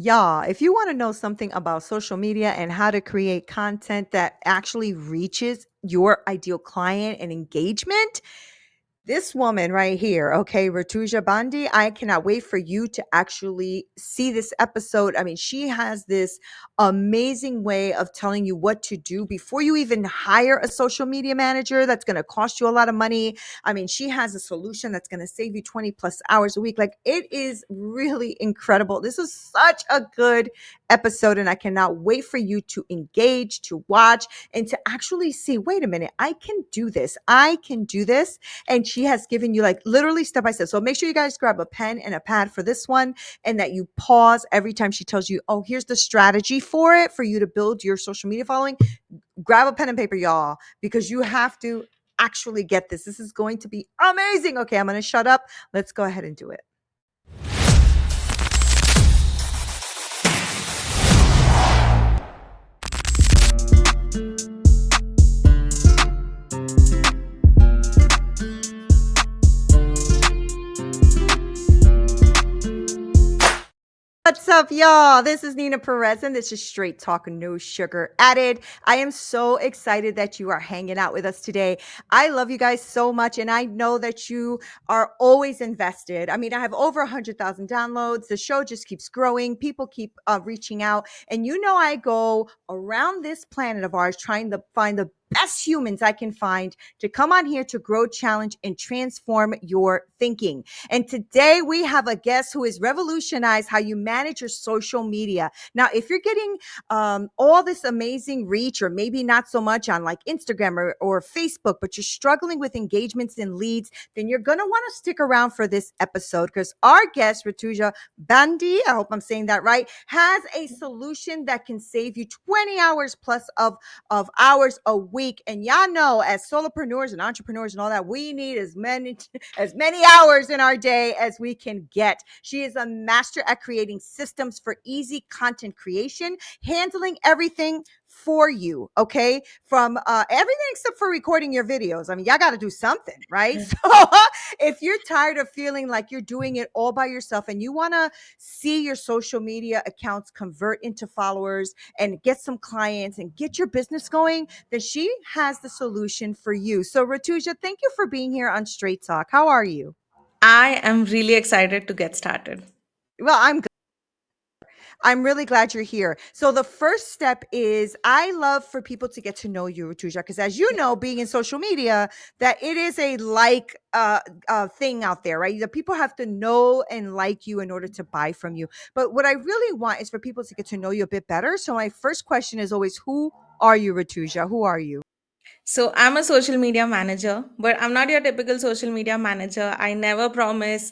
Yeah, if you want to know something about social media and how to create content that actually reaches your ideal client and engagement, this woman right here, okay, Rutuja Bandi, I cannot wait for you to actually see this episode. I mean, she has this amazing way of telling you what to do before you even hire a social media manager that's going to cost you a lot of money. I mean, she has a solution that's going to save you 20 plus hours a week. Like, it is really incredible. This is such a good episode, and I cannot wait for you to engage, to watch, and to actually see, wait a minute, I can do this. I can do this, and she has given you like literally step by step. So make sure you guys grab a pen and a pad for this one, and that you pause every time she tells you, oh, here's the strategy for it for you to build your social media following. Grab a pen and paper, y'all, because you have to actually get this. This is going to be amazing. Okay, I'm going to shut up. Let's go ahead and do it. What's up, y'all? This is Neena Perez, and this is Straight Talk, No Sugar Added. I am so excited that you are hanging out with us today. I love you guys so much, and I know that you are always invested. I mean, I have over 100,000 downloads. The show just keeps growing. People keep reaching out, and I go around this planet of ours trying to find the best humans I can find to come on here to grow, challenge, and transform your thinking. And today we have a guest who has revolutionized how you manage your social media. Now, if you're getting all this amazing reach, or maybe not so much on like Instagram or Facebook, but you're struggling with engagements and leads, then you're going to want to stick around for this episode, because our guest, Rutuja Bandi, I hope I'm saying that right, has a solution that can save you 20 hours plus of hours a week. And y'all know, as solopreneurs and entrepreneurs and all that, we need as many hours in our day as we can get. She is a master at creating systems for easy content creation, handling everything for you, okay? From everything except for recording your videos. I mean, y'all got to do something, right? So if you're tired of feeling like you're doing it all by yourself, and you want to see your social media accounts convert into followers and get some clients and get your business going, then she has the solution for you. So, Rutuja, thank you for being here on Straight Talk. How are you? I am really excited to get started. Well, I'm really glad you're here. So the first step is, I love for people to get to know you, Rutuja, because as you Yeah. know, being in social media, that it is a thing out there, right? The people have to know and like you in order to buy from you. But what I really want is for people to get to know you a bit better. So my first question is always, who are you, Rutuja? Who are you? So I'm a social media manager, but I'm not your typical social media manager. I never promise,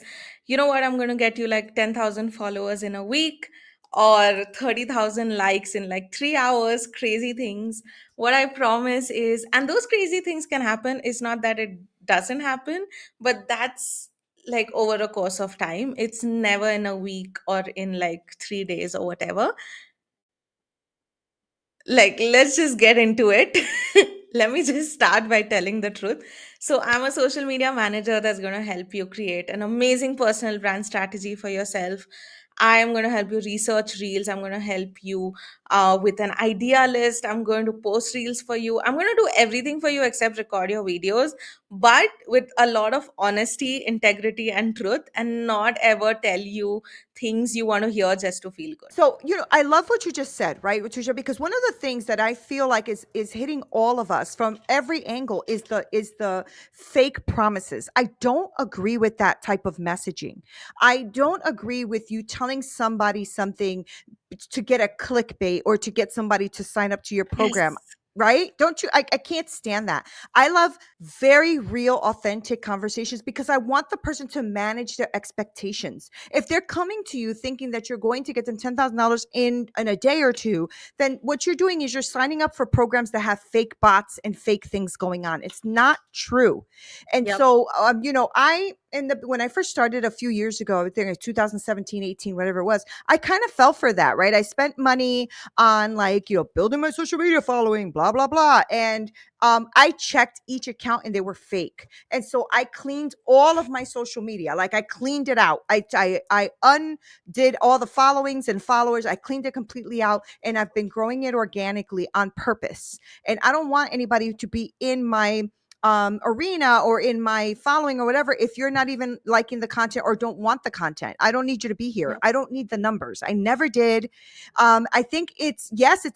I'm going to get you like 10,000 followers in a week or 30,000 likes in like 3 hours, crazy things. What I promise is, and those crazy things can happen. It's not that it doesn't happen, but that's like over a course of time. It's never in a week or in like 3 days or whatever. Like, let's just get into it. Let me just start by telling the truth. So I'm a social media manager that's going to help you create an amazing personal brand strategy for yourself. I am going to help you research reels. I'm going to help you with an idea list. I'm going to post reels for you. I'm going to do everything for you except record your videos, but with a lot of honesty, integrity, and truth, and not ever tell you things you want to hear just to feel good. So, I love what you just said, right, Rutuja? Because one of the things that I feel like is hitting all of us from every angle is the fake promises. I don't agree with that type of messaging. I don't agree with you telling somebody something to get a clickbait or to get somebody to sign up to your program. Yes. Right? Don't you? I can't stand that. I love very real, authentic conversations because I want the person to manage their expectations. If they're coming to you thinking that you're going to get them $10,000 in a day or two, then what you're doing is you're signing up for programs that have fake bots and fake things going on. It's not true. And Yep. so, when I first started a few years ago, I think it's 2017, 18, whatever it was, I kind of fell for that, right? I spent money on like, building my social media following, blah, blah, blah. And I checked each account and they were fake. And so I cleaned all of my social media. Like I cleaned it out. I undid all the followings and followers. I cleaned it completely out and I've been growing it organically on purpose. And I don't want anybody to be in my arena or in my following or whatever if you're not even liking the content or don't want the content. I don't need you to be here. Yep. I don't need the numbers. I never did. I think it's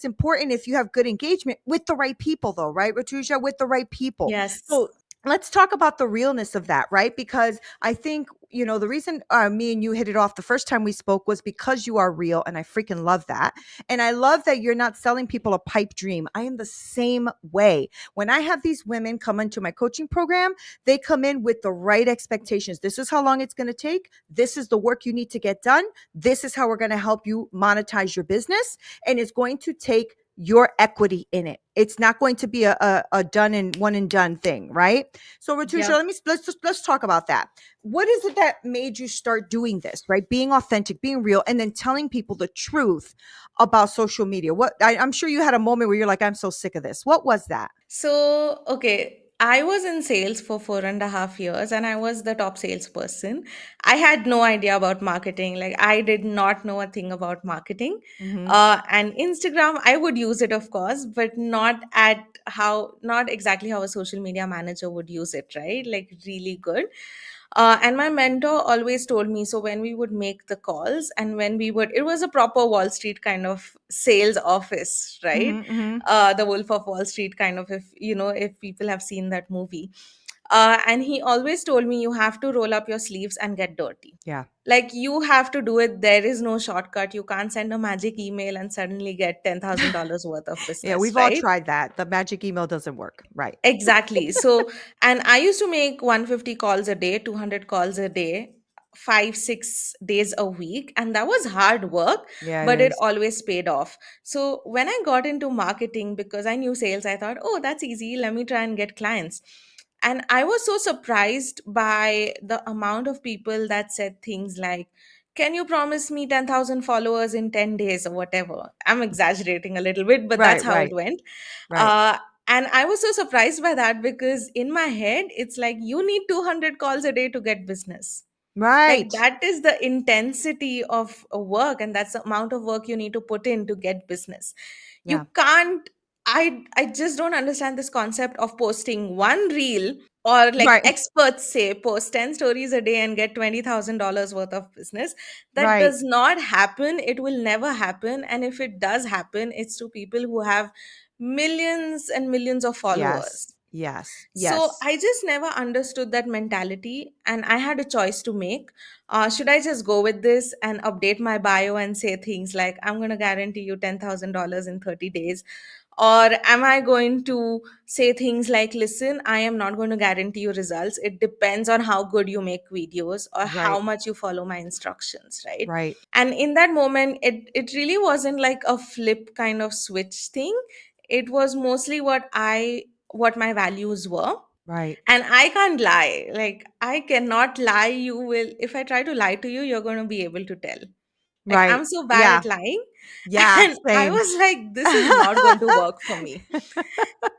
important if you have good engagement with the right people, though, right, Rutuja, with the right people. Yes. So let's talk about the realness of that, right? Because I think, the reason me and you hit it off the first time we spoke was because you are real. And I freaking love that. And I love that you're not selling people a pipe dream. I am the same way. When I have these women come into my coaching program, they come in with the right expectations. This is how long it's going to take. This is the work you need to get done. This is how we're going to help you monetize your business. And it's going to take your equity in it. It's not going to be a done and one and done thing, right? So Rutuja, Yep. let's talk about that. What is it that made you start doing this, right? Being authentic, being real, and then telling people the truth about social media. I'm sure you had a moment where you're like, I'm so sick of this. What was that? So, okay, I was in sales for 4.5 years and I was the top salesperson. I had no idea about marketing. Like, I did not know a thing about marketing. Mm-hmm. And Instagram, I would use it, of course, but not exactly how a social media manager would use it, right? Like, really good. And my mentor always told me, so when we would make the calls and it was a proper Wall Street kind of sales office, right? Mm-hmm. Mm-hmm. The Wolf of Wall Street kind of, if people have seen that movie. And he always told me, you have to roll up your sleeves and get dirty. Yeah. Like, you have to do it. There is no shortcut. You can't send a magic email and suddenly get $10,000 worth of Yeah, business, we've all right? tried that. The magic email doesn't work. Right. Exactly. So, and I used to make 150 calls a day, 200 calls a day, 5, 6 days a week. And that was hard work, Yeah, it but it is. always paid off. So, when I got into marketing, because I knew sales, I thought, oh, that's easy. Let me try and get clients. And I was so surprised by the amount of people that said things like, can you promise me 10,000 followers in 10 days or whatever? I'm exaggerating a little bit, but that's Right, how it right, went. right, Uh, and I was so surprised by that because in my head, it's like you need 200 calls a day to get business. Like, right. that is the intensity of work, and that's the amount of work you need to put in to get business. Yeah. You can't. I just don't understand this concept of posting one reel, or like Right, experts say, post 10 stories a day and get $20,000 worth of business. That right. does not happen. It will never happen. And if it does happen, it's to people who have millions and millions of Yes, followers. yes, So yes. I just never understood that mentality, and I had a choice to make. Should I just go with this and update my bio and say things like, I'm going to guarantee you $10,000 in 30 days? Or am I going to say things like, listen, I am not going to guarantee you results. It depends on how good you make videos or how Right, much you follow my instructions, right? right, And in that moment, it really wasn't like a flip kind of switch thing. It was mostly what my values were. right, And I can't lie. Like, I cannot lie. You will, if I try to lie to you, you're going to be able to tell. Like, right. I'm so bad Yeah, at lying. yeah, And I same. was like, this is not going to work for me.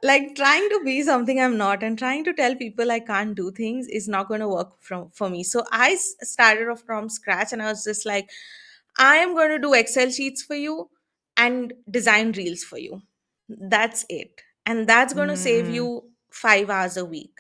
Like, trying to be something I'm not and trying to tell people I can't do things is not going to work for me. So I started off from scratch and I was just like, I am going to do Excel sheets for you and design reels for you. That's it. And that's going to save Mm, you 5 hours a week.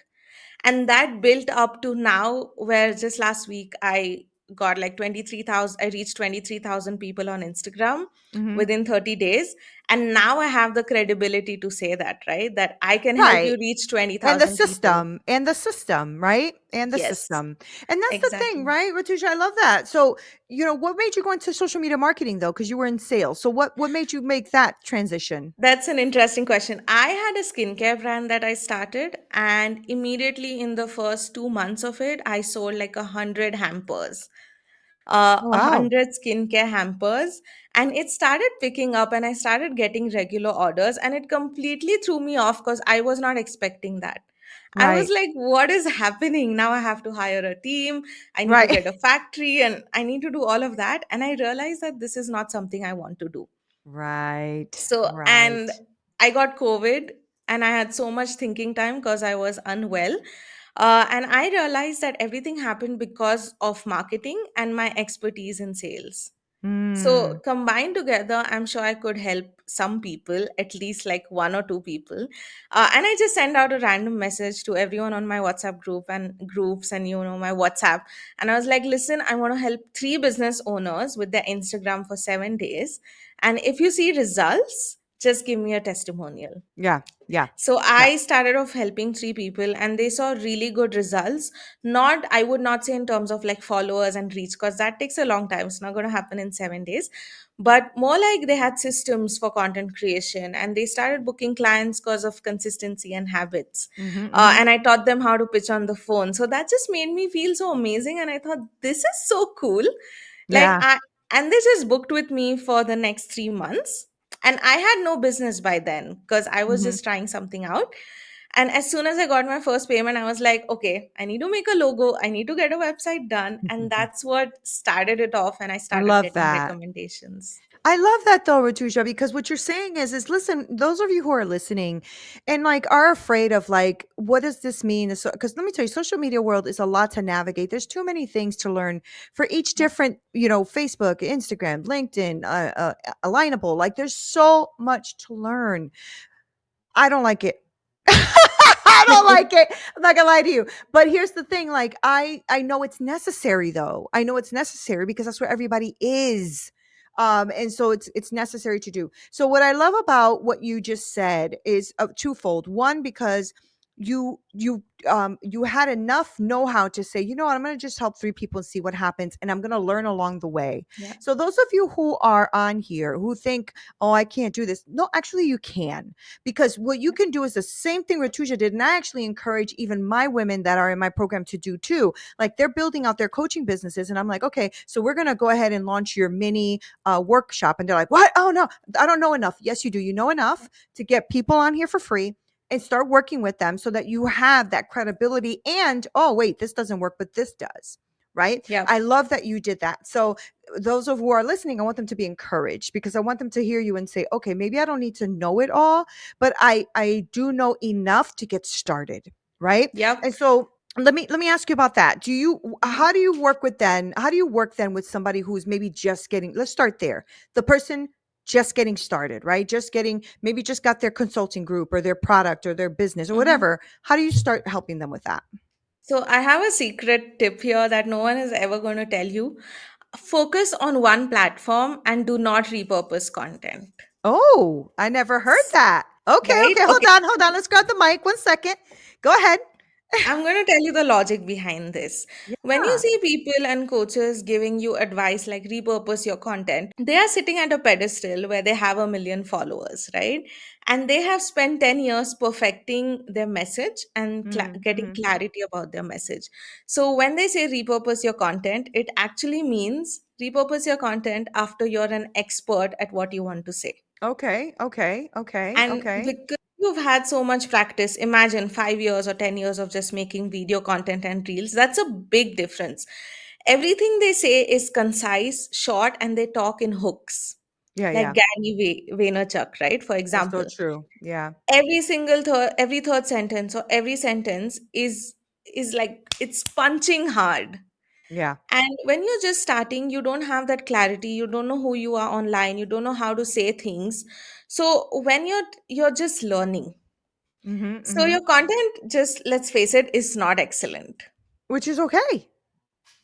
And that built up to now, where just last week I got like 23,000, I reached 23,000 people on Instagram mhm. within 30 days. And now I have the credibility to say that, right? That I can help you Right. reach And the 20,000 people. system, and the system, right? And the Yes, system. And that's the thing, exactly. right, Ratuja? I love that. So, what made you go into social media marketing though? Because you were in sales. So what made you make that transition? That's an interesting question. I had a skincare brand that I started, and immediately in the first 2 months of it, I sold like 100 hampers, Oh, a wow. hundred skincare hampers, and it started picking up, and I started getting regular orders, and it completely threw me off because I was not expecting that. I was Right. like, what is happening? Now I have to hire a team. I need to Right. get a factory and I need to do all of that. And I realized that this is not something I want to do. Right. So, and Right. I got COVID and I had so much thinking time because I was unwell. And I realized that everything happened because of marketing and my expertise in sales. So Mm. combined together, I'm sure I could help some people, at least like one or two people. And I just send out a random message to everyone on my WhatsApp group and groups and my WhatsApp. And I was like, listen, I want to help three business owners with their Instagram for 7 days. And if you see results, just give me a testimonial. Yeah. Yeah. So Yeah. I started off helping three people and they saw really good results. Not, I would not say in terms of like followers and reach, because that takes a long time. It's not going to happen in 7 days. But more like they had systems for content creation and they started booking clients because of consistency and habits. Mhm. Mhm. And I taught them how to pitch on the phone. So that just made me feel so amazing. And I thought, this is so cool. Like, Yeah. and they just booked with me for the next 3 months, and I had no business by then because I was Mhm. just trying something out. And as soon as I got my first payment, I was like, okay, I need to make a logo, I need to get a website done. And that's what started it off. And I I started love getting that. recommendations. I love that though, Rutuja, because what you're saying is listen, those of you who are listening and like are afraid of like, what does this mean? Because let me tell you, social media world is a lot to navigate. There's too many things to learn for each Yeah. different, Facebook, Instagram, LinkedIn, alignable. Like there's so much to learn. I don't like it. I don't like it. I'm not gonna lie to you. But here's the thing: like, I know it's necessary though. I know it's necessary because that's where everybody is. And so it's necessary to do. So what I love about what you just said is twofold. One, because you had enough know-how to say, you know what, I'm gonna just help three people and see what happens, and I'm gonna learn along the way. Yeah. So those of you who are on here who think, oh, I can't do this. No, actually you can, because what you can do is the same thing Rutuja did. And I actually encourage even my women that are in my program to do too. Like they're building out their coaching businesses. And I'm like, okay, so we're going to go ahead and launch your mini workshop. And they're like, what? Oh, no, I don't know enough. Yes, you do. You know enough to get people on here for free and start working with them so that you have that credibility. And, oh, wait, this doesn't work, but this does. Right. Yeah. I love that you did that. So those of who are listening, I want them to be encouraged because I want them to hear you and say, okay, maybe I don't need to know it all, but I do know enough to get started, right? Yep. And so let me ask you about that. Mhm. How do you work with then? How do you work then with somebody who's maybe just getting, let's start there. The person just getting started, right? Maybe just got their consulting group or their product or their business or Mhm. whatever. How do you start helping them with that? So I have a secret tip here that no one is ever going to tell you. Focus on one platform and do not repurpose content. Oh, I never heard that. Okay, Right? okay. Okay. Hold on. Let's grab the mic 1 second. Go ahead. I'm going to tell you the logic behind this. When you Yeah. see people and coaches giving you advice like repurpose your content, they are sitting at a pedestal where they have a million followers, right? And they have spent 10 years perfecting their message and Mhm, getting mhm. clarity about their message. So when they say repurpose your content, it actually means repurpose your content after you're an expert at what you want to say. Okay, okay, okay, And okay. because you've had so much practice, imagine 5 years or 10 years of just making video content and reels, that's a big difference. Everything they say is concise, short, and they talk in hooks, Yeah, like yeah. Gary Vaynerchuk, right? For That's so example, true. Yeah, every third sentence or every sentence is like it's punching hard. yeah. And when you're just starting, you don't have that clarity. You don't know who you are online. You don't know how to say things. So when you're just learning, Mhm, so mhm. your content, just let's face it, is not excellent. Which is okay.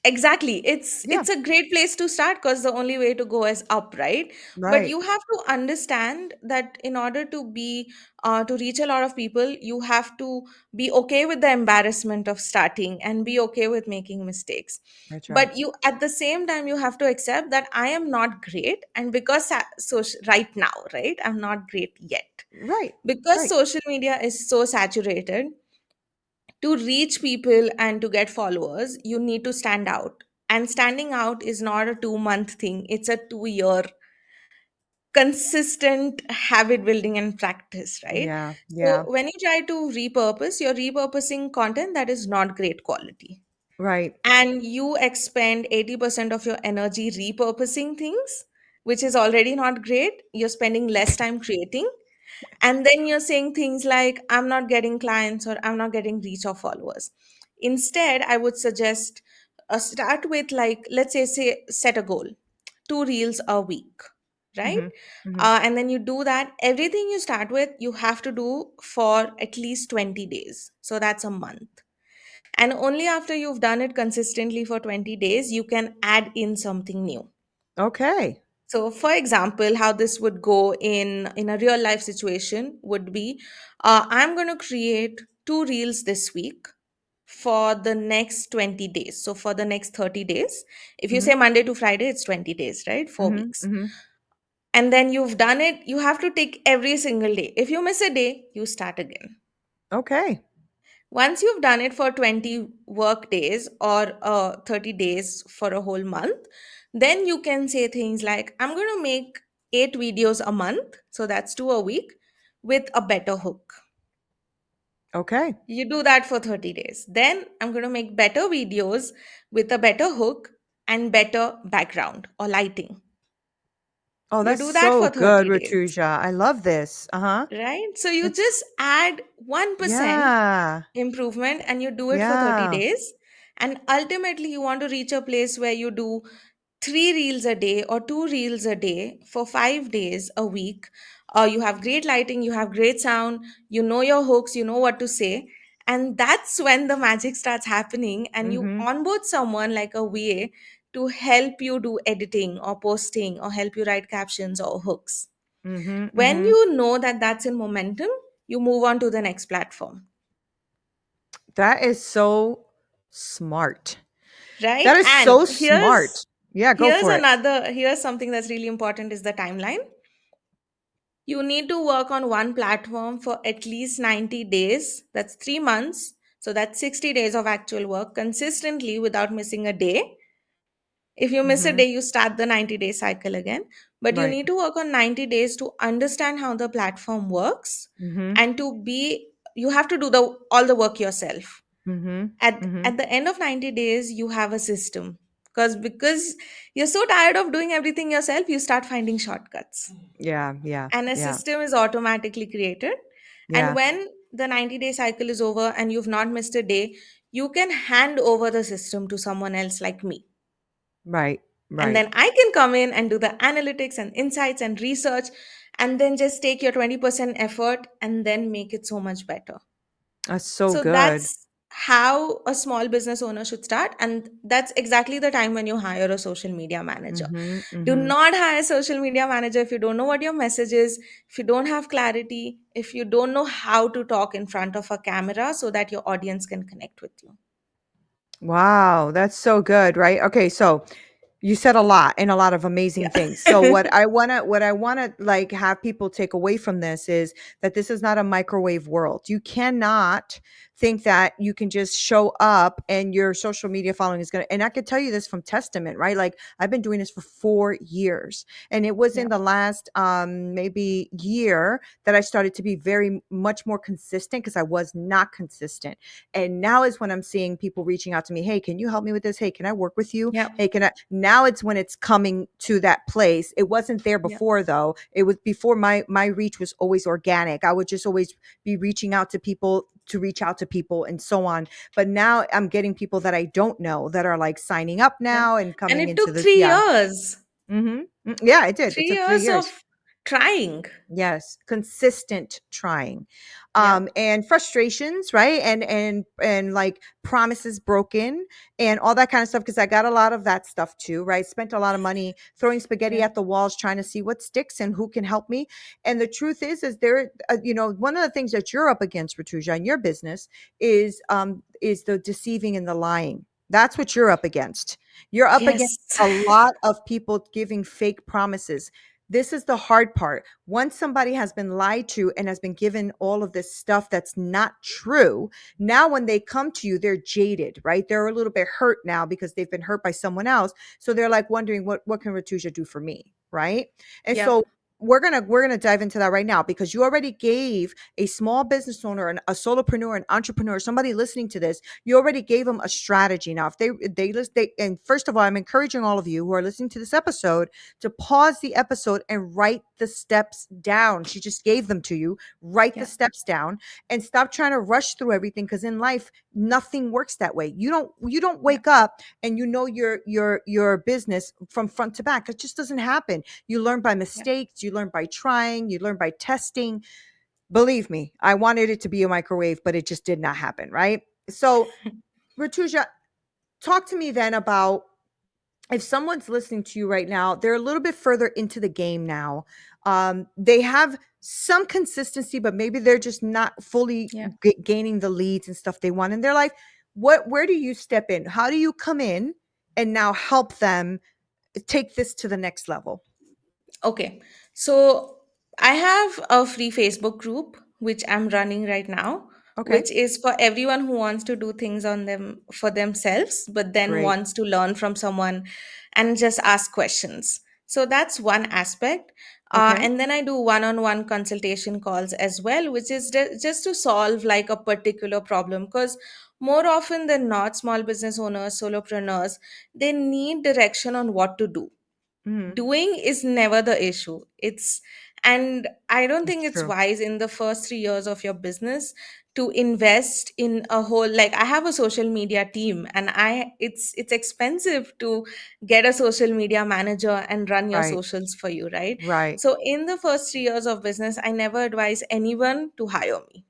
Exactly. Yeah, It's a great place to start because the only way to go is up, right? But right. you have to understand that in order to reach a lot of people, you have to be okay with the embarrassment of starting and be okay with making mistakes. That's right. But you at the same time you have to accept that I am not great, and because right now, right, I'm not great yet. Right, Because right. social media is so saturated, to reach people and to get followers, you need to stand out. And standing out is not a 2 month thing, it's a 2 year. consistent habit building and practice, right? Yeah, So yeah. when you try to repurpose, you're repurposing content that is not great quality. Right. And you expend 80% of your energy repurposing things, which is already not great. You're spending less time creating. And then you're saying things like, I'm not getting clients or I'm not getting reach or followers. Instead, I would suggest start with, like, let's say set a goal, 2 reels a week, right? Mhm. Mhm. And then you do that. Everything you start with, you have to do for at least 20 days. So that's a month. And only after you've done it consistently for 20 days, you can add in something new. Okay. So, for example, how this would go in a real life situation would be, I'm going to create 2 reels this week for the next 20 days. So, for the next 30 days, if you say Mhm. Monday to Friday, it's 20 days, right? Four Mhm. weeks. Mhm. And then you've done it, you have to take every single day. If you miss a day, you start again. Okay. Once you've done it for 20 work days or 30 days for a whole month, then you can say things like, I'm going to make 8 videos a month. So that's 2 a week with a better hook. Okay. You do that for 30 days. Then I'm going to make better videos with a better hook and better background or lighting. Oh, You that's do that so for good, 30 days. Rutuja. I love this. Uh-huh. Right? So you It's just add 1% yeah. improvement and you do it for 30 Yeah. days. And ultimately, you want to reach a place where you do 3 reels a day or 2 reels a day for 5 days a week. You have great lighting, you have great sound, you know your hooks, you know what to say. And that's when the magic starts happening, and you Mhm. onboard someone like a VA to help you do editing or posting or help you write captions or hooks. Mhm. When Mhm. you know that that's in momentum, you move on to the next platform, That is so smart. right? That is And so smart. Yeah, go for it. here's something that's really important is the timeline. You need to work on one platform for at least 90 days. That's 3 months. So that's 60 days of actual work consistently without missing a day. If you miss a Mhm. day, you start the 90-day cycle again. But you Right. need to work on 90 days to understand how the platform works, Mhm. and you have to do all the work yourself. Mhm. At Mhm. the end of 90 days, you have a system. Because you're so tired of doing everything yourself, you start finding shortcuts, Yeah, yeah, and a yeah, system is automatically created. And yeah. when the 90-day cycle is over and you've not missed a day, you can hand over the system to someone else like me. Right, And right. then I can come in and do the analytics and insights and research, and then just take your 20% effort and then make it so much better. That's so So good. that's how a small business owner should start. And that's exactly the time when you hire a social media manager. Mhm. Do Mhm. not hire a social media manager if you don't know what your message is, if you don't have clarity, if you don't know how to talk in front of a camera so that your audience can connect with you. Wow, that's so good, right? Okay, so you said a lot and a lot of amazing Yeah. things. So what I wanna like have people take away from this is that this is not a microwave world. You cannot think that you can just show up and your social media following is gonna, and I could tell you this from testament, right? Like I've been doing this for 4 years. And it was Yeah. in the last maybe year that I started to be very much more consistent because I was not consistent. And now is when I'm seeing people reaching out to me, hey, can you help me with this? Hey, can I work with you? Yeah. Hey, can I? Now it's when it's coming to that place. It wasn't there Yeah. before though. It was before my reach was always organic. I would just always be reaching out to people to reach out to people and so on. But now I'm getting people that I don't know that are like signing up Yeah. now and And coming it into took the 3 years. Yeah, it did. It 3 took three years years. of trying. Yes, consistent trying. Yeah. And frustrations, right? And like promises broken and all that kind of stuff because I got a lot of that stuff too, right? Spent a lot of money throwing spaghetti Yeah. at the walls trying to see what sticks and who can help me. And the truth is there one of the things that you're up against, Rutuja, in your business is the deceiving and the lying. That's what you're up against. You're up against Yes. a lot of people giving fake promises. This is the hard part. Once somebody has been lied to and has been given all of this stuff that's not true, now when they come to you, they're jaded, right? They're a little bit hurt now because they've been hurt by someone else. So they're like wondering what can Ratuja do for me? Right. And so Yep. we're gonna dive into that right now because you already gave a small business owner and a solopreneur, an entrepreneur, somebody listening to this, you already gave them a strategy. Now, if they and first of all, I'm encouraging all of you who are listening to this episode to pause the episode and write the steps down. She just gave them to you. Write the Yeah, steps down and stop trying to rush through everything because in life nothing works that way. You don't yeah, wake up and you know your business from front to back. It just doesn't happen. You learn by yeah. mistakes, you learn by trying, you learn by testing. Believe me, I wanted it to be a microwave, but it just did not happen, right? So, Rutuja, talk to me then about if someone's listening to you right now, they're a little bit further into the game now. They have some consistency, but maybe they're just not fully Yeah. gaining the leads and stuff they want in their life. Where do you step in? How do you come in and now help them take this to the next level? Okay. So I have a free Facebook group which I'm running right now, Okay, which is for everyone who wants to do things on them for themselves, but then great. wants to learn from someone and just ask questions. So that's one aspect. Okay. And then I do one-on-one consultation calls as well, which is just to solve like a particular problem. Because more often than not, small business owners, solopreneurs, they need direction on what to do. Mhm. Doing is never the issue. And I don't It's think it's true. wise in the first 3 years of your business to invest in a whole, like, I have a social media team, and it's expensive to get a social media manager and run your Right. socials for you, right? Right. So in the first 3 years of business, I never advise anyone to hire me,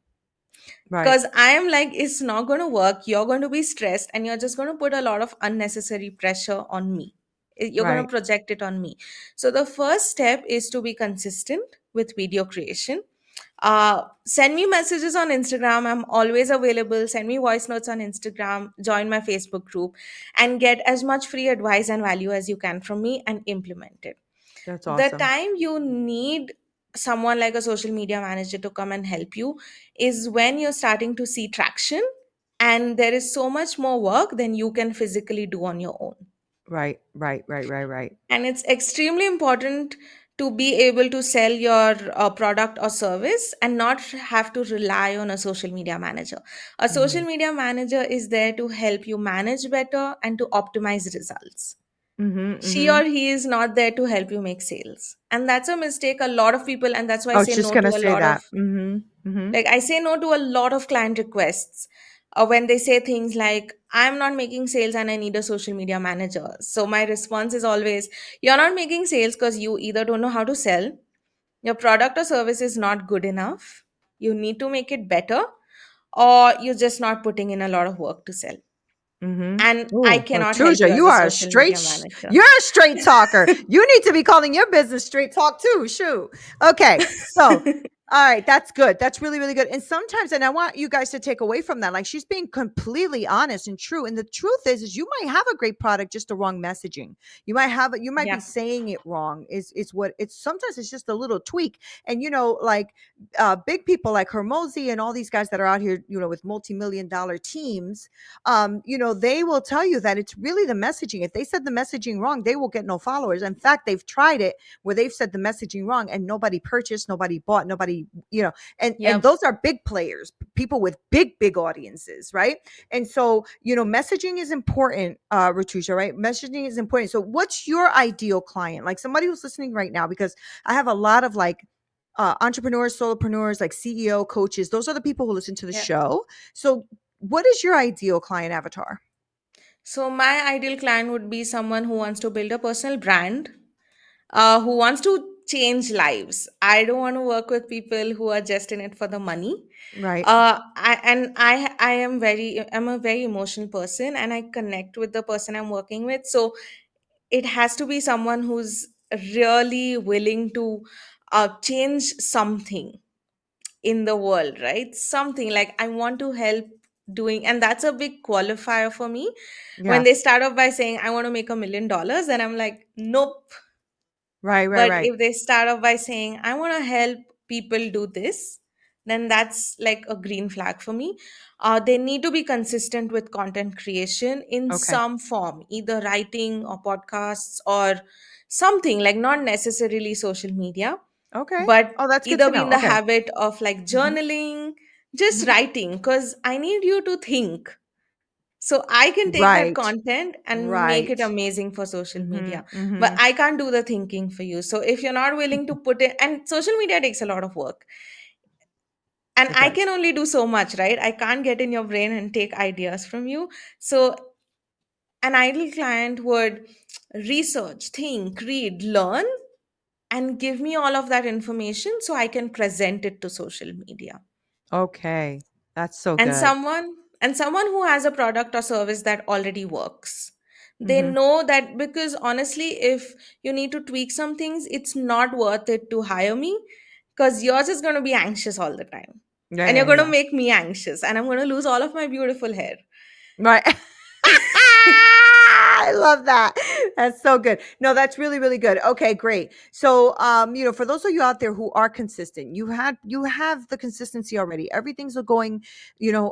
Right. because I am like, it's not going to work. You're going to be stressed and you're just going to put a lot of unnecessary pressure on me. You're going to Right. project it on me. So the first step is to be consistent with video creation. Send me messages on Instagram. I'm always available. Send me voice notes on Instagram. Join my Facebook group and get as much free advice and value as you can from me and implement it. That's The awesome. time you need someone like a social media manager to come and help you is when you're starting to see traction and there is so much more work than you can physically do on your own. Right. Right. Right. Right. Right. And it's extremely important to be able to sell your product or service and not have to rely on a social media manager. A social Mhm. media manager is there to help you manage better and to optimize results. Mhm. She or Mhm. he is not there to help you make sales, and that's a mistake a lot of people, and that's why I I was say just no to gonna a say lot of, that. Mhm. Mhm. like, I say no to a lot of client requests when they say things like, I'm not making sales and I need a social media manager. So my response is always, you're not making sales because you either don't know how to sell, your product or service is not good enough, you need to make it better, or you're just not putting in a lot of work to sell, Mhm. and I Ooh, cannot help Rutuja, you as you a are a social media manager. you're a straight talker. You need to be calling your business straight talk too. Shoot. Okay. So, all right, that's good. That's really, really good. And sometimes, and I want you guys to take away from that, like she's being completely honest and true. And the truth is you might have a great product, just the wrong messaging. You might be Yeah, saying it wrong. Is what it's sometimes it's just a little tweak. And like big people like Hermosi and all these guys that are out here, with multi-million-dollar teams, they will tell you that it's really the messaging. If they said the messaging wrong, they will get no followers. In fact, they've tried it where they've said the messaging wrong and nobody purchased, nobody bought, nobody, and yeah. those are big players, people with big audiences, right? And so, messaging is important, Rutuja, right? Messaging is important. So what's your ideal client? Like somebody who's listening right now, because I have a lot of like entrepreneurs, solopreneurs, like CEO coaches. Those are the people who listen to the Yeah. show. So what is your ideal client avatar? So my ideal client would be someone who wants to build a personal brand, who wants to change lives. I don't want to work with people who are just in it for the money. Right. I'm a very emotional person, and I connect with the person I'm working with. So it has to be someone who's really willing to change something in the world, right? Something like I want to help doing, and that's a big qualifier for me. When Yeah. they start off by saying I want to make $1 million, and I'm like, nope. Right, right, But right. if they start off by saying I want to help people do this, then that's like a green flag for me. They need to be consistent with content creation in Okay. some form, either writing or podcasts or something, like not necessarily social media. Okay. but Oh, that's good either to be in know. the Okay. habit of like Mhm, journaling, just mhm. writing, because I need you to think. So I can take that Right. content and make it Right. amazing for social Mhm, media. But mhm. I can't do the thinking for you. So if you're not willing to put it, and social media takes a lot of work. And It I does. can only do so much, right? I can't get in your brain and take ideas from you. So an ideal client would research, think, read, learn, and give me all of that information so I can present it to social media. Okay. That's so And good. someone who has a product or service that already works. They Mhm. know that, because honestly, if you need to tweak some things, it's not worth it to hire me, because yours is going to be anxious all the time. Yeah, And you're yeah, going to yeah. make me anxious, and I'm going to lose all of my beautiful hair. Right. I love that. That's so good. No, that's really, really good. Okay, great. So, for those of you out there who are consistent, you have the consistency already. Everything's going,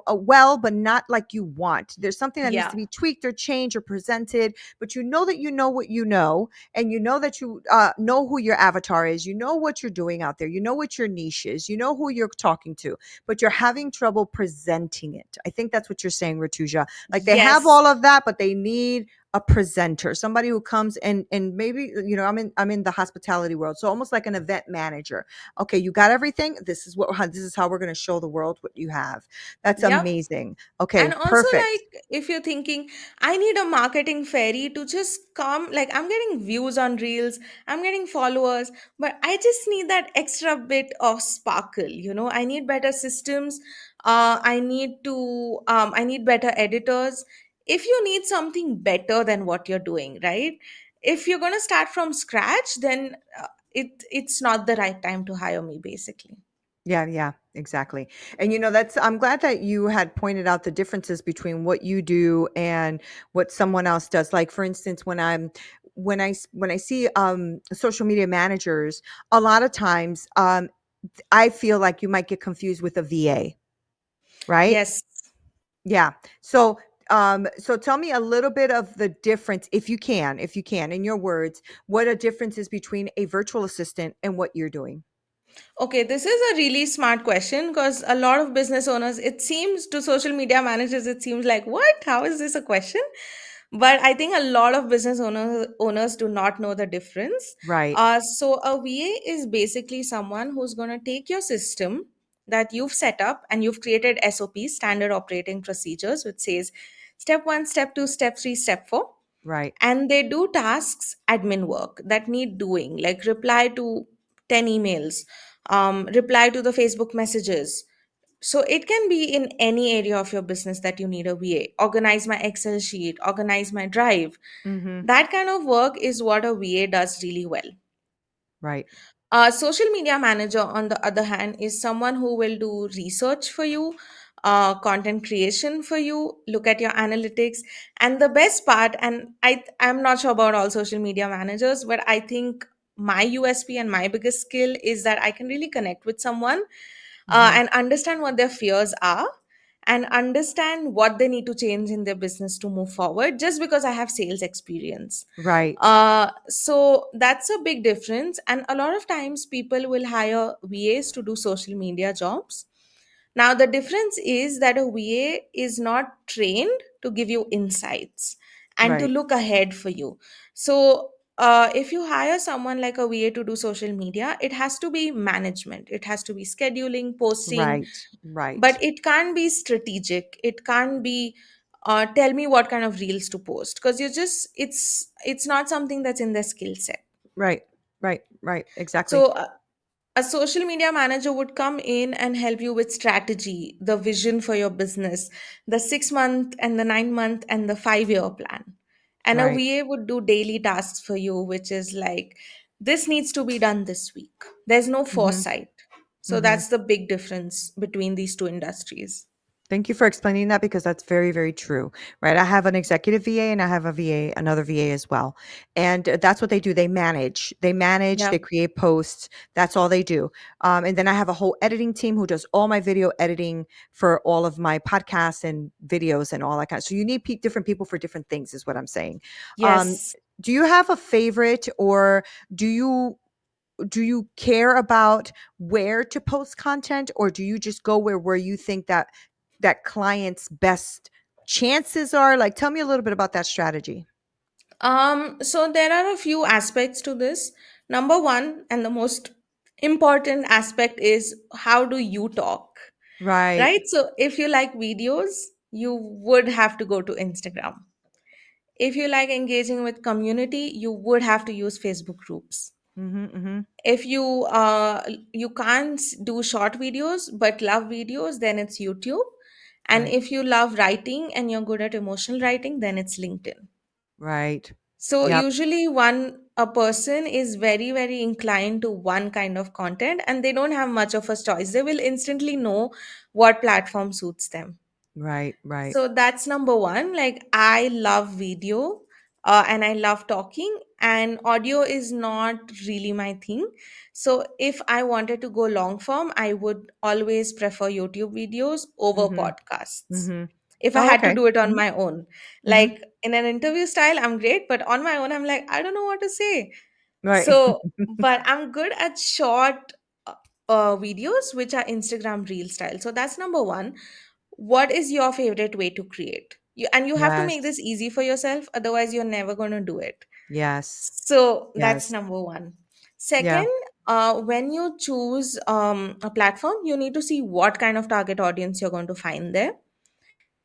well, but not like you want. There's something that needs to Yeah. be tweaked or changed or presented, but you know that you know what you know, and you know that you know who your avatar is. You know what you're doing out there. You know what your niche is. You know who you're talking to, but you're having trouble presenting it. I think that's what you're saying, Rutuja. Like they have Yes. all of that, but they need a presenter, somebody who comes and maybe I'm in the hospitality world, so almost like an event manager. Okay, you got everything. This is how we're going to show the world what you have. That's Yep. amazing. Okay, And also, perfect. like, if you're thinking, I need a marketing fairy to just come, like, I'm getting views on reels, I'm getting followers, but I just need that extra bit of sparkle. I need better systems. I need better editors. If you need something better than what you're doing, right? If you're going to start from scratch, then it's not the right time to hire me, basically. Yeah, yeah, exactly. And that's I'm glad that you had pointed out the differences between what you do and what someone else does. Like for instance, when I see social media managers, a lot of times I feel like you might get confused with a VA, right? Yes. Yeah. So tell me a little bit of the difference, if you can, in your words, what a difference is between a virtual assistant and what you're doing. Okay, this is a really smart question, because a lot of business owners, it seems to social media managers, it seems like, what? How is this a question? But I think a lot of business owners do not know the difference. Right. So a VA is basically someone who's going to take your system that you've set up, and you've created SOPs, standard operating procedures, which says step one, step two, step three, step four, Right. and they do tasks, admin work that need doing, like reply to 10 emails, reply to the Facebook messages. So it can be in any area of your business that you need a VA. Organize my Excel sheet, organize my drive. Mhm. That kind of work is what a VA does really well. Right. A social media manager, on the other hand, is someone who will do research for you, content creation for you, look at your analytics. And the best part, and I'm not sure about all social media managers, but I think my USP and my biggest skill is that I can really connect with someone, Mhm. and understand what their fears are, and understand what they need to change in their business to move forward, just because I have sales experience. Right. So that's a big difference. And a lot of times people will hire VAs to do social media jobs. Now, the difference is that a VA is not trained to give you insights and to Right. look ahead for you. So, if you hire someone like a VA to do social media, it has to be management, it has to be scheduling, posting, Right. Right. but it can't be strategic. It can't be tell me what kind of reels to post, because it's not something that's in their skill set. Right. Right. Right. Exactly. So a social media manager would come in and help you with strategy, the vision for your business, the 6 month and the 9 month and the 5 year plan. And a Right. VA would do daily tasks for you, which is like, this needs to be done this week. There's no Mhm. foresight. So Mhm. that's the big difference between these two industries. Thank you for explaining that because that's very, very true, right? I have an executive VA and I have another VA as well. And that's what they do. They manage, Yeah. they create posts. That's all they do. And then I have a whole editing team who does all my video editing for all of my podcasts and videos and all that kind of. So you need different people for different things, is what I'm saying. Um, Yes. do you have a favorite, or do you? do you care about where to post content, or do you just go where you think that client's best chances are? Like, tell me a little bit about that strategy. So there are a few aspects to this. Number one, and the most important aspect is how do you talk, Right. right? So if you like videos, you would have to go to Instagram. If you like engaging with community, you would have to use Facebook groups. Mhm, mhm. If you can't do short videos but love videos, then it's YouTube. And Right. if you love writing and you're good at emotional writing, then it's LinkedIn. Right. So Yep. usually a person is very very inclined to one kind of content and they don't have much of a choice. They will instantly know what platform suits them. Right, right. So that's number one. Like, I love video, and I love talking, and audio is not really my thing. So if I wanted to go long form, I would always prefer YouTube videos over Mhm, podcasts. mhm. If I Oh, had to okay. do it on Mhm, my own, mhm. like in an interview style, I'm great, but on my own, I'm like, I don't know what to say. Right. So, but I'm good at short videos, which are Instagram reel style. So that's number one. What is your favorite way to create? And you have to make Yes. this easy for yourself, otherwise, you're never going to do it. Yes. So that's Yes. number one. Yeah. Second, when you choose a platform, you need to see what kind of target audience you're going to find there.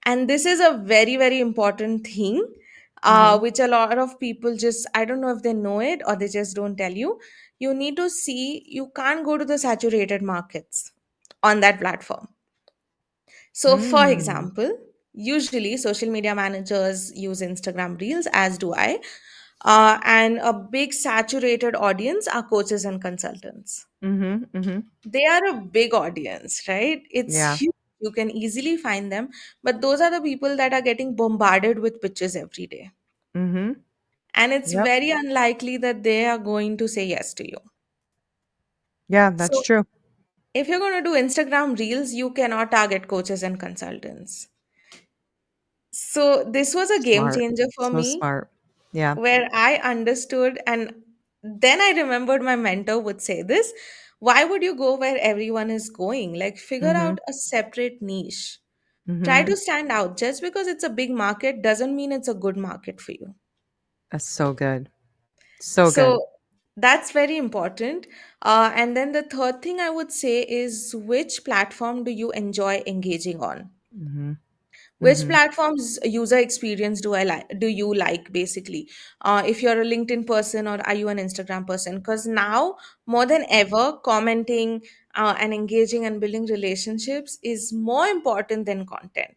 And this is a very very important thing, Mhm. which a lot of people just, I don't know if they know it or they just don't tell you. You need to see, you can't go to the saturated markets on that platform. So for Mm. example, usually social media managers use Instagram reels, as do I. And a big saturated audience are coaches and consultants. Mhm, mhm. They are a big audience, right? It's Yeah. huge. You can easily find them, but those are the people that are getting bombarded with pitches every day. Mhm. And it's Yep. very unlikely that they are going to say yes to you. Yeah, that's So, true. if you're going to do Instagram reels, you cannot target coaches and consultants. So, this was a game Smart. changer for So me, smart. Yeah. where I understood, and then I remembered my mentor would say this: why would you go where everyone is going? Like, figure Mhm, out a separate niche. Try mhm. to stand out. Just because it's a big market doesn't mean it's a good market for you. That's so good. So good. So that's very important. And then the third thing I would say is, which platform do you enjoy engaging on? Mhm, Which mhm. platforms user experience do you like, basically? If you're a LinkedIn person, or are you an Instagram person? Because now more than ever, commenting and engaging and building relationships is more important than content.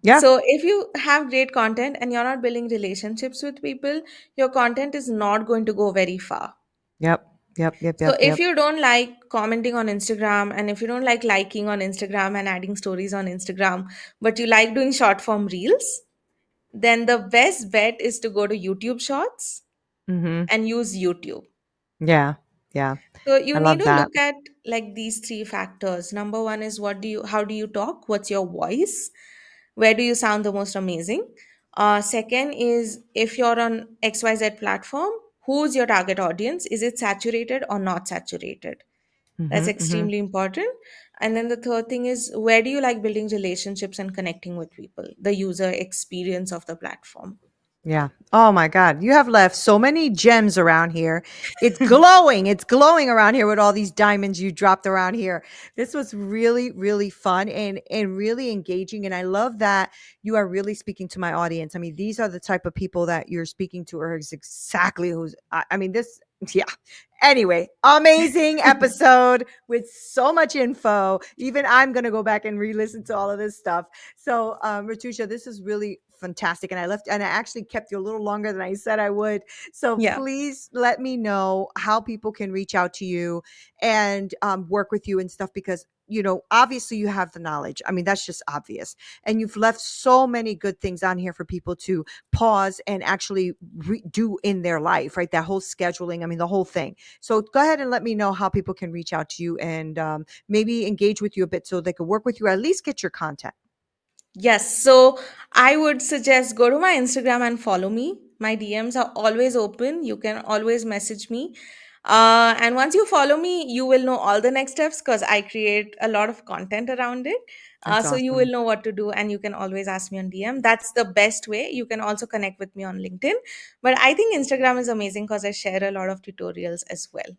Yeah. So if you have great content and you're not building relationships with people, your content is not going to go very far. Yep. Yep, yep, So yep, if yep. you don't like commenting on Instagram, and if you don't like liking on Instagram and adding stories on Instagram, but you like doing short form reels, then the best bet is to go to YouTube Shorts Mhm. and use YouTube. Yeah. Yeah. So you I need love to that. look at like these three factors. Number one is, how do you talk? What's your voice? Where do you sound the most amazing? Second is, if you're on XYZ platform, who's your target audience? Is it saturated or not saturated? That's Mhm, mhm. extremely important. And then the third thing is, where do you like building relationships and connecting with people? The user experience of the platform. Yeah. Oh my God. You have left so many gems around here. It's glowing. It's glowing around here with all these diamonds you dropped around here. This was really, really fun and really engaging. And I love that you are really speaking to my audience. I mean, these are the type of people that you're speaking to, or is exactly who's I mean, this, yeah. Anyway, amazing episode with so much info. Even I'm gonna go back and re-listen to all of this stuff. So, Rutuja, this is really fantastic. And I actually kept you a little longer than I said I would. So Yeah. please let me know how people can reach out to you and work with you and stuff, because obviously you have the knowledge. I mean, that's just obvious. And you've left so many good things on here for people to pause and actually do in their life, right? That whole scheduling, I mean, the whole thing. So go ahead and let me know how people can reach out to you and maybe engage with you a bit so they could work with you, or at least get your content. Yes. So I would suggest, go to my Instagram and follow me. My DMs are always open. You can always message me. And once you follow me, you will know all the next steps because I create a lot of content around it. That's So you will awesome. know what to do, and you can always ask me on DM. That's the best way. You can also connect with me on LinkedIn. But I think Instagram is amazing because I share a lot of tutorials as well.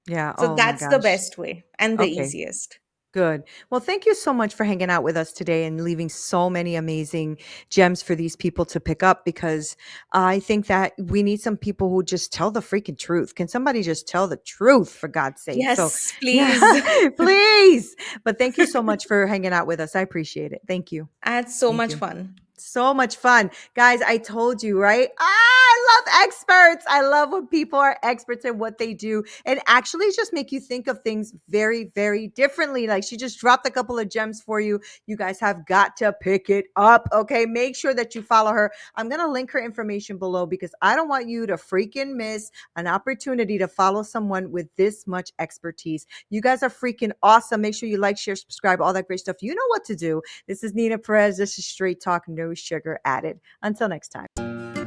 Yeah. So Oh my that's the gosh. best way and the Okay. easiest. Good. Well, thank you so much for hanging out with us today and leaving so many amazing gems for these people to pick up because I think that we need some people who just tell the freaking truth. Can somebody just tell the truth for God's sake? So, Yes, yeah, please. please. But thank you so much for hanging out with us. I appreciate it. Thank you. I had so Thank much you. fun. So much fun. Guys, I told you, right? I love experts. I love when people are experts in what they do and actually just make you think of things very, very differently. Like she just dropped a couple of gems for you. You guys have got to pick it up. Okay. Make sure that you follow her. I'm going to link her information below because I don't want you to freaking miss an opportunity to follow someone with this much expertise. You guys are freaking awesome. Make sure you like, share, subscribe, all that great stuff. You know what to do. This is Nina Perez. This is Straight Talk, no sugar added. Until next time.